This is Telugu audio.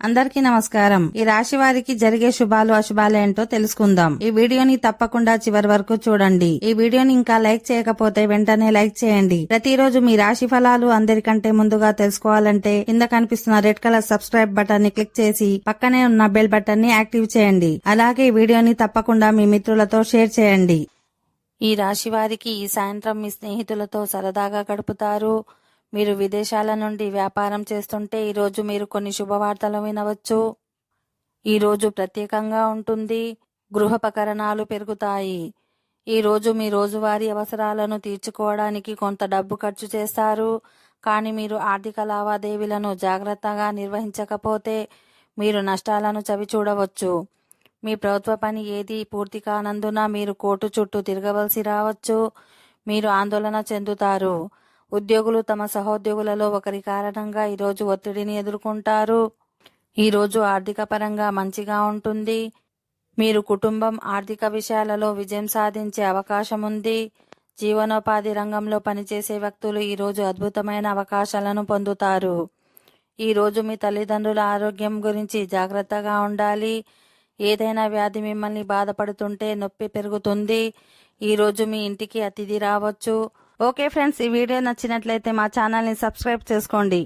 అందరికీ నమస్కారం. ఈ రాశి వారికి జరిగే శుభాలు అశుభాలు ఏంటో తెలుసుకుందాం. ఈ వీడియోని తప్పకుండా చివరి వరకు చూడండి. ఈ వీడియోని ఇంకా లైక్ చేయకపోతే వెంటనే లైక్ చేయండి. ప్రతిరోజు మీ రాశి ఫలాలు అందరికంటే ముందుగా తెలుసుకోవాలంటే కింద కనిపిస్తున్న రెడ్ కలర్ సబ్స్క్రైబ్ బటన్ ని క్లిక్ చేసి పక్కనే ఉన్న బెల్ బటన్ ని యాక్టివ్ చేయండి. అలాగే ఈ వీడియోని తప్పకుండా మీ మిత్రులతో షేర్ చేయండి. ఈ రాశి వారికి ఈ సాయంత్రం మీ స్నేహితులతో సరదాగా గడుపుతారు. మీరు విదేశాల నుండి వ్యాపారం చేస్తుంటే ఈరోజు మీరు కొన్ని శుభవార్తలు వినవచ్చు. ఈరోజు ప్రత్యేకంగా ఉంటుంది. గృహోపకరణాలు పెరుగుతాయి. ఈరోజు మీ రోజువారీ అవసరాలను తీర్చుకోవడానికి కొంత డబ్బు ఖర్చు చేస్తారు. కానీ మీరు ఆర్థిక లావాదేవీలను జాగ్రత్తగా నిర్వహించకపోతే మీరు నష్టాలను చవిచూడవచ్చు. మీ ప్రభుత్వ పని ఏది పూర్తి కానందున మీరు కోర్టు చుట్టూ తిరగవలసి రావచ్చు. మీరు ఆందోళన చెందుతారు. ఉద్యోగులు తమ సహోద్యోగులలో ఒకరి కారణంగా ఈరోజు ఒత్తిడిని ఎదుర్కొంటారు. ఈరోజు ఆర్థిక పరంగా మంచిగా ఉంటుంది. మీరు కుటుంబం ఆర్థిక విషయాలలో విజయం సాధించే అవకాశం ఉంది. జీవనోపాధి రంగంలో పనిచేసే వ్యక్తులు ఈరోజు అద్భుతమైన అవకాశాలను పొందుతారు. ఈరోజు మీ తల్లిదండ్రుల ఆరోగ్యం గురించి జాగ్రత్తగా ఉండాలి. ఏదైనా వ్యాధి మిమ్మల్ని బాధపడుతుంటే నొప్పి పెరుగుతుంది. ఈరోజు మీ ఇంటికి అతిథి రావచ్చు. ఓకే ఫ్రెండ్స్, ఈ వీడియో నచ్చినట్లయితే మా ఛానల్ని సబ్స్క్రైబ్ చేసుకోండి.